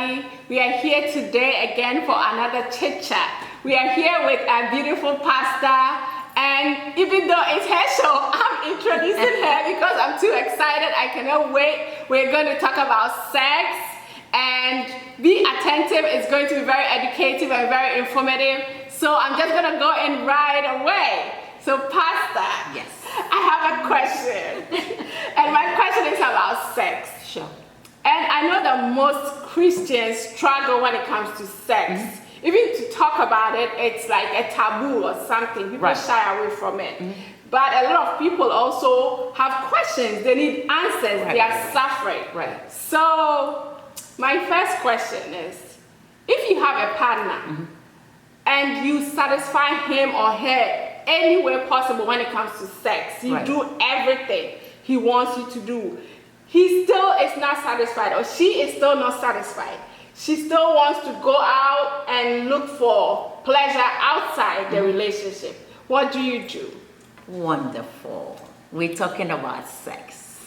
everybody. We are here today again for another chit chat. We are here with a beautiful pastor, and even though it's her show, I'm introducing her because I'm too excited. I cannot wait. We're going to talk about sex, and be attentive. It's going to be very educative and very informative. So I'm just going to go in right away. So Pastor, yes, I have a question. And my question is about sex. Sure. And I know that most Christians struggle when it comes to sex. Mm-hmm. Even to talk about it, it's like a taboo or something. People shy away from it. Mm-hmm. But a lot of people also have questions. They need answers. They are suffering. Right. So my first question is, if you have a partner and you satisfy him or her any way possible when it comes to sex, you do everything he wants you to do, he still is not satisfied, or she is still not satisfied. She still wants to go out and look for pleasure outside the relationship. What do you do? Wonderful. We're talking about sex.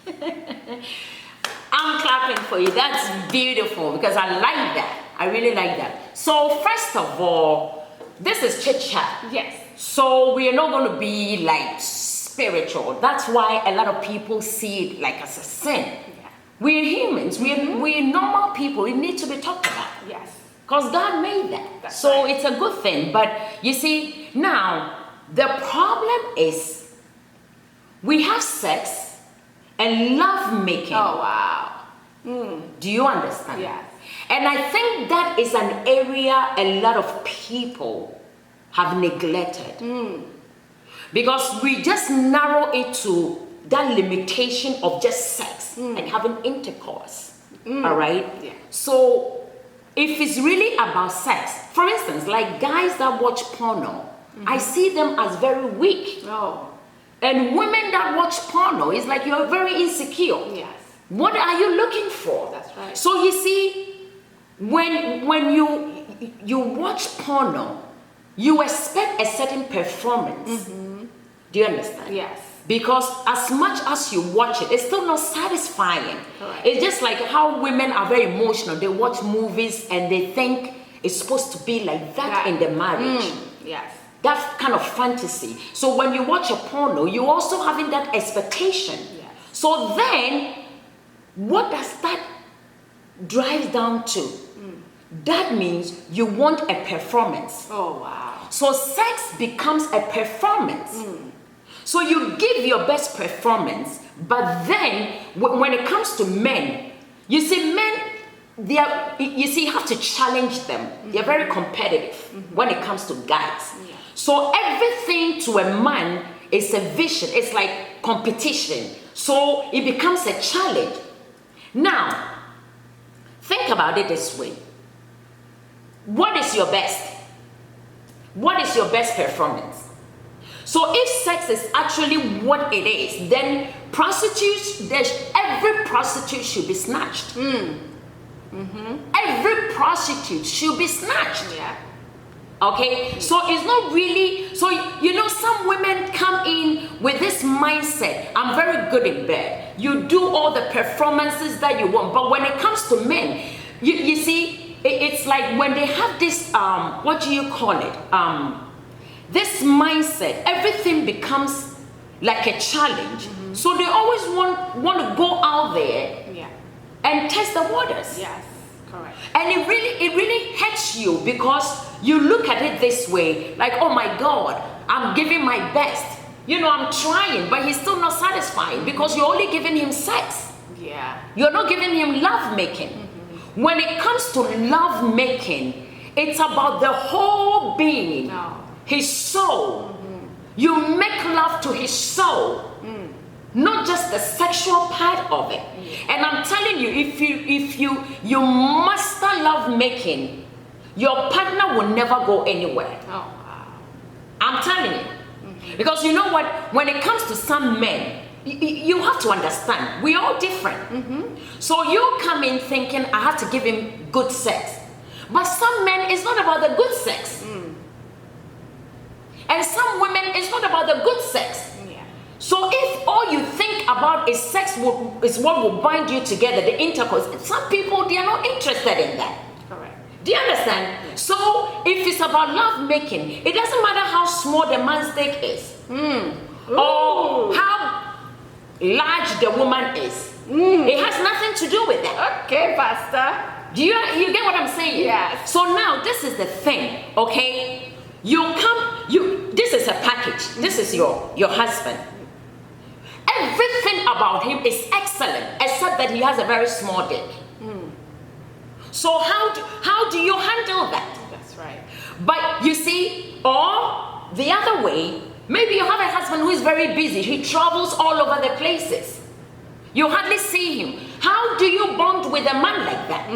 I'm clapping for you. That's beautiful because I like that. I really like that. So first of all, this is chit chat. Yes. So we are not going to be like spiritual. That's why a lot of people see it like as a sin. Yeah. We're humans. We're normal people. It needs to be talked about. Yes. Because God made that. That's so right. It's a good thing. But you see, now the problem is we have sex and love making. Oh, wow. Do you understand? Yes. And I think that is an area a lot of people have neglected. Because we just narrow it to that limitation of just sex and having intercourse. All right? Yeah. So if it's really about sex, for instance, like guys that watch porno, I see them as very weak. Oh. And women that watch porno is like you're very insecure. Yes. What are you looking for? That's right. So you see, when you watch porno, you expect a certain performance. Do you understand? Yes. Because as much as you watch it, it's still not satisfying. Correct. It's just like how women are very emotional. They watch movies and they think it's supposed to be like that in the marriage. Yes. That kind of fantasy. So when you watch a porno, you're also having that expectation. Yes. So then, what does that drive down to? That means you want a performance. Oh, wow. So sex becomes a performance. So you give your best performance, but then when it comes to men, you see men, you have to challenge them. They're very competitive when it comes to guys. Yeah. So everything to a man is a vision. It's like competition. So it becomes a challenge. Now, think about it this way. What is your best? What is your best performance? So if sex is actually what it is, then every prostitute should be snatched. Every prostitute should be snatched. Yeah. Okay? So it's not really, so you know, some women come in with this mindset, I'm very good in bed. You do all the performances that you want. But when it comes to men, you see, it's like when they have this, what do you call it? This mindset, everything becomes like a challenge. So they always want to go out there and test the waters. Yes, correct. And it really hurts you because you look at it this way, like, oh my God, I'm giving my best. You know, I'm trying, but he's still not satisfied because you're only giving him sex. Yeah. You're not giving him love making. When it comes to love making, it's about the whole being, his soul. You make love to his soul, not just the sexual part of it. And I'm telling you, if you master love making, your partner will never go anywhere. Oh, wow. I'm telling you. Because you know what? When it comes to some men, you have to understand, we're all different. So you come in thinking, I have to give him good sex. But some men, it's not about the good sex. And some women, it's not about the good sex. So if all you think about is sex is what will bind you together, the intercourse, some people, they are not interested in that. Correct. Do you understand? So if it's about love making, it doesn't matter how small the man's dick is or how large the woman is. It has nothing to do with that. Okay, Pastor. Do you get what I'm saying? Yes. So now this is the thing, okay? This is a package. This is your husband. Everything about him is excellent, except that he has a very small dick. So how do you handle that? That's right. But you see, or the other way, maybe you have a husband who is very busy. He travels all over the places. You hardly see him. How do you bond with a man like that?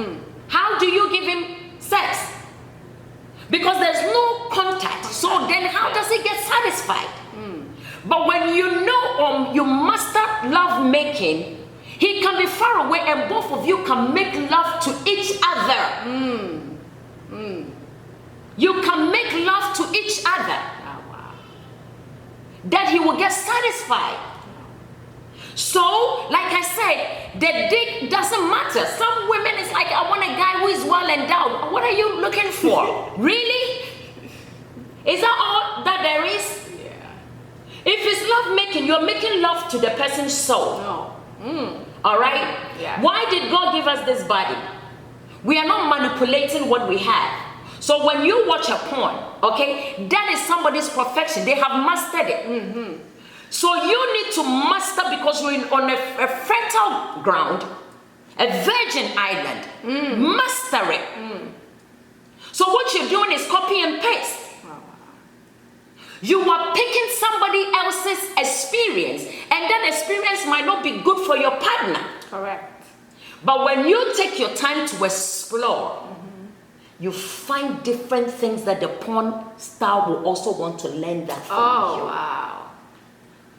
How do you give him sex? Because there's no contact. So then how does he get satisfied? But when you know you master love making, he can be far away and both of you can make love to each other. You can make love to each other. Oh, wow. That he will get satisfied. So, like I said, the dick doesn't matter. Some women is like, I want a guy who is well endowed. What are you looking for? Really? Is that all that there is? If it's love making, you're making love to the person's soul. No. All right? Yeah. Why did God give us this body? We are not manipulating what we have. So when you watch a porn, okay, that is somebody's perfection. They have mastered it. So you need to master, because you're on a fertile ground, a virgin island. Master it. So what you're doing is copy and paste. You are picking somebody else's experience, and that experience might not be good for your partner. Correct. But when you take your time to explore, you find different things that the porn star will also want to learn that from you. Wow.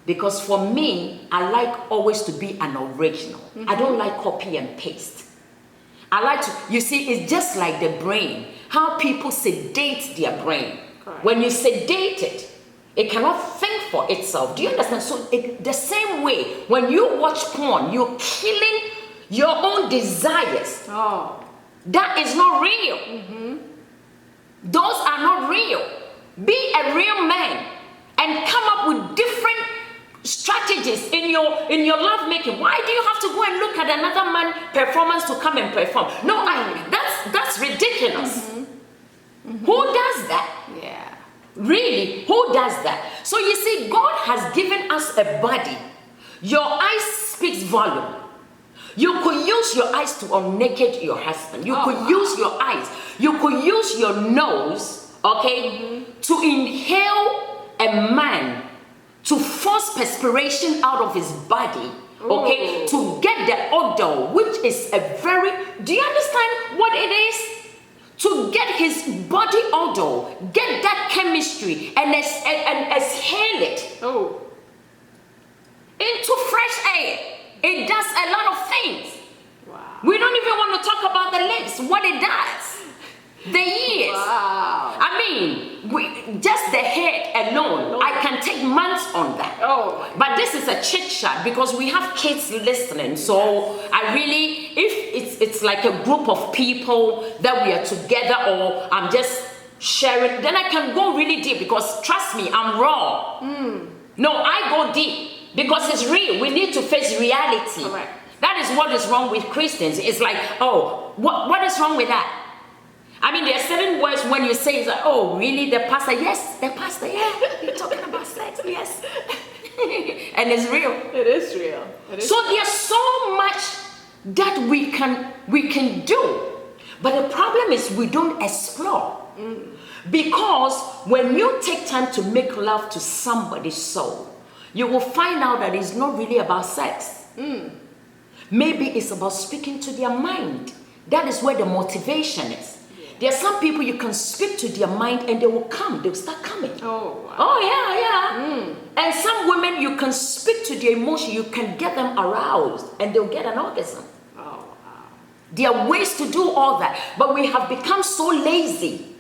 Because for me, I like always to be an original. I don't like copy and paste. I like to, you see, it's just like the brain. How people sedate their brain. Correct. When you sedate it, it cannot think for itself. Do you understand? So the same way, when you watch porn, you're killing your own desires. Oh. That is not real. Those are not real. Be a real man and come up with different strategies in your love making. Why do you have to go and look at another man's performance to come and perform? No, that's ridiculous. Who does that? Yeah. Really, who does that? So you see, God has given us a body. Your eyes speaks volume. You could use your eyes to unnaked your husband. You could use your eyes. You could use your nose, okay, to inhale a man, to force perspiration out of his body, okay, to get the odor, which is a very, do you understand what it is? To get his body odor, get that chemistry, and exhale it into fresh air. It does a lot of things. Wow. We don't even want to talk about the lips, what it does, the ears. Wow. I mean, just the head alone, I can take months on that. Oh. But this is a chit chat because we have kids listening. So I really, if it's like a group of people that we are together, or I'm just sharing, then I can go really deep, because trust me, I'm raw. No, I go deep because it's real. We need to face reality. Correct. That is what is wrong with Christians. It's like, oh, what is wrong with that? I mean, there are certain words when you say, it's like, oh, really, the pastor? Yes, the pastor, yeah. You're talking about sex, yes. And it's real. It is real. So there's so much that we can do. But the problem is we don't explore. Because when you take time to make love to somebody's soul, you will find out that it's not really about sex. Maybe it's about speaking to their mind. That is where the motivation is. There are some people you can speak to their mind and they will come. They will start coming. Oh, wow. Oh, yeah. And some women, you can speak to their emotion. You can get them aroused and they'll get an orgasm. Oh, wow. There are ways to do all that. But we have become so lazy.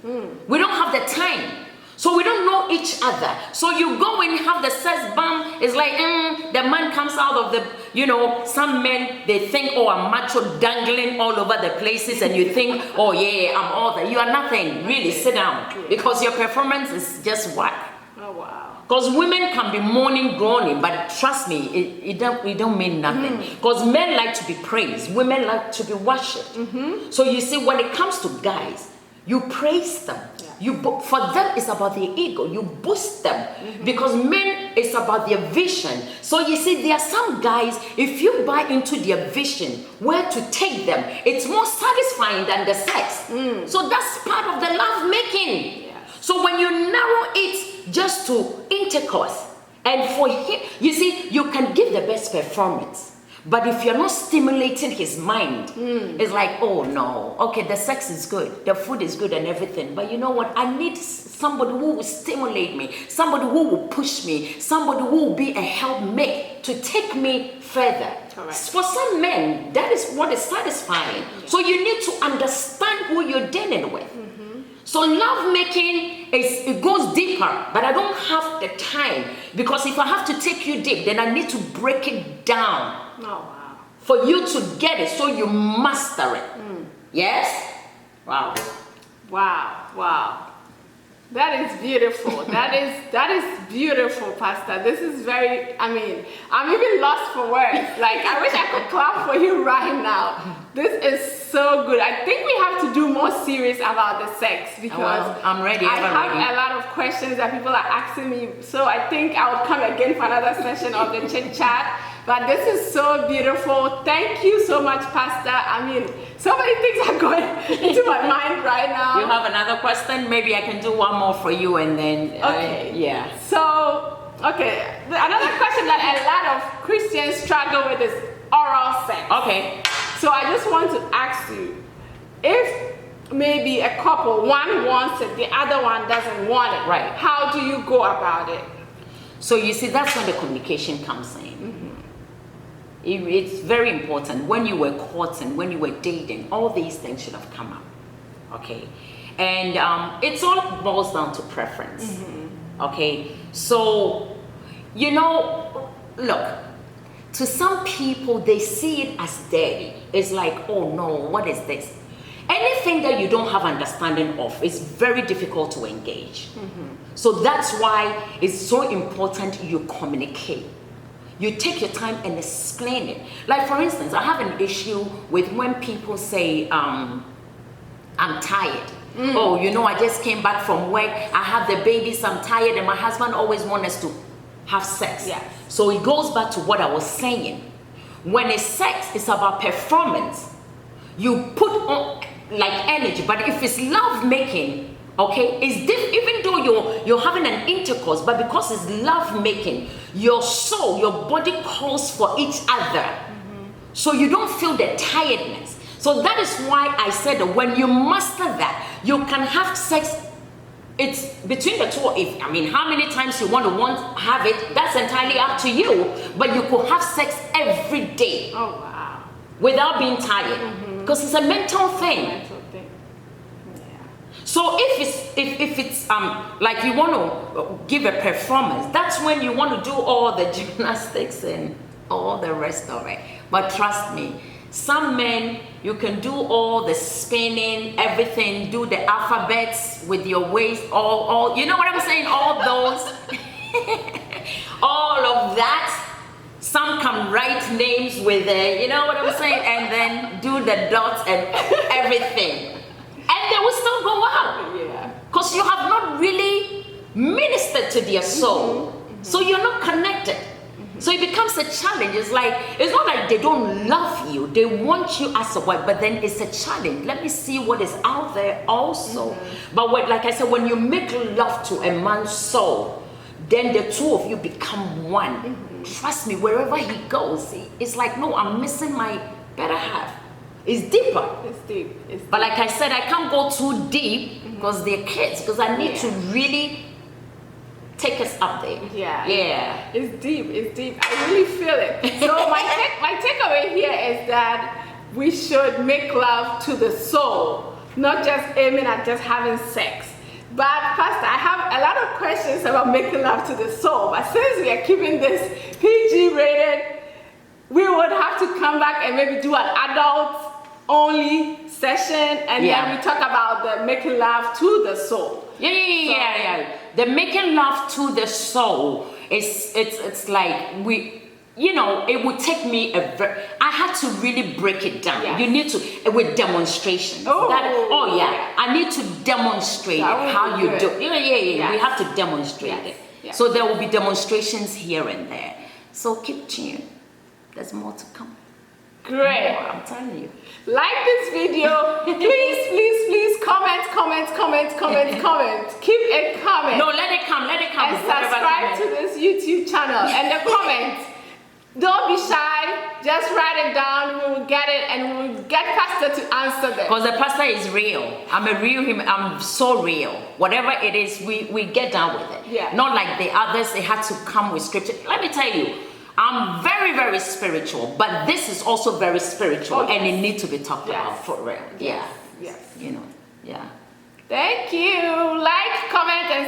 We don't have the time. So we don't know each other. So you go and have the sex bomb. It's like the man comes out of the, some men, they think, oh, I'm macho, dangling all over the places, and you think, oh yeah, I'm all that. You are nothing. Really, sit down, because your performance is just whack. Oh wow. Because women can be moaning, groaning, but trust me, it don't mean nothing. Because men like to be praised, women like to be worshipped. So you see, when it comes to guys, you praise them. For them, it's about their ego. You boost them, because men, it's about their vision. So you see, there are some guys, if you buy into their vision, where to take them, it's more satisfying than the sex. So that's part of the love making. So when you narrow it just to intercourse, and for him, you see, you can give the best performance, but if you're not stimulating his mind, it's like, oh no, okay, the sex is good, the food is good and everything, but you know what, I need somebody who will stimulate me, somebody who will push me, somebody who will be a helpmate to take me further. Correct. For some men, that is what is satisfying. So you need to understand who you're dealing with. So love making it goes deeper, but I don't have the time, because if I have to take you deep, then I need to break it down. Oh wow. For you to get it, so you master it. Yes? Wow. Wow. That is beautiful. That is beautiful, Pastor. This is very, I'm even lost for words. Like, I wish I could clap for you right now. This is so good. I think we have to do more series about the sex, because I'm ready. I have a lot of questions that people are asking me. So I think I'll come again for another session of the Chit Chat. But this is so beautiful. Thank you so much, Pastor. So many things are going into my mind right now. You have another question? Maybe I can do one more for you, and then okay. Yeah. So, okay, another question that a lot of Christians struggle with is oral sex. Okay. So I just want to ask you, if maybe a couple, one wants it, the other one doesn't want it, right? How do you go about it? So you see, that's when the communication comes in. It's very important. When you were courting, when you were dating, all these things should have come up, okay? And it's all boils down to preference, okay? So, look, to some people, they see it as dirty. It's like, oh no, what is this? Anything that you don't have understanding of is very difficult to engage. So that's why it's so important you communicate. You take your time and explain it. Like, for instance, I have an issue with when people say, I'm tired. Oh, I just came back from work. I have the babies, I'm tired, and my husband always wants us to have sex. Yes. So it goes back to what I was saying. When it's sex, it's about performance. You put on like energy, but if it's love making, okay, it's even though you're having an intercourse, but because it's love making, your soul, your body calls for each other. So you don't feel the tiredness. So that is why I said that when you master that, you can have sex. It's between the two. How many times you want to have it, that's entirely up to you. But you could have sex every day. Oh wow. Without being tired, because it's a mental thing. So if it's like you want to give a performance, that's when you want to do all the gymnastics and all the rest of it. But trust me, some men, you can do all the spinning, everything, do the alphabets with your waist, all you know what I'm saying? All those, all of that. Some can write names with you know what I'm saying? And then do the dots and everything. And they will still go out. Yeah. Because you have not really ministered to their soul. So you're not connected. So it becomes a challenge. It's not like they don't love you. They want you as a wife, but then it's a challenge. Let me see what is out there also. But like I said, when you make love to a man's soul, then the two of you become one. Trust me, wherever he goes, it's like, no, I'm missing my better half. It's deeper. It's deep. But like I said, I can't go too deep because they're kids, because I need to really take us up there. Yeah. It's deep. I really feel it. So my takeaway here is that we should make love to the soul, not just aiming at just having sex. But Pastor, I have a lot of questions about making love to the soul. But since we are keeping this PG rated, we would have to come back and maybe do an adult only session, and then we talk about the making love to the soul. Yeah. The making love to the soul is it's like it would take me I had to really break it down. Yes. You need to with demonstrations. I need to demonstrate how you do. Yeah. We have to demonstrate it. Yes. So there will be demonstrations here and there. So keep tuned. There's more to come. Great. More, I'm telling you. Like this video. please comment. Keep it coming. No, let it come. And subscribe to this YouTube channel. And the comments. Don't be shy. Just write it down. We will get it, and we will get Pastor to answer them. Because the pastor is real. I'm a real human. I'm so real. Whatever it is, we get down with it. Yeah. Not like the others. They had to come with scripture. Let me tell you, I'm very, very spiritual. But this is also very spiritual, and it needs to be talked about for real. Yes. Yeah. Yes. Yeah. Thank you. Like, comment, and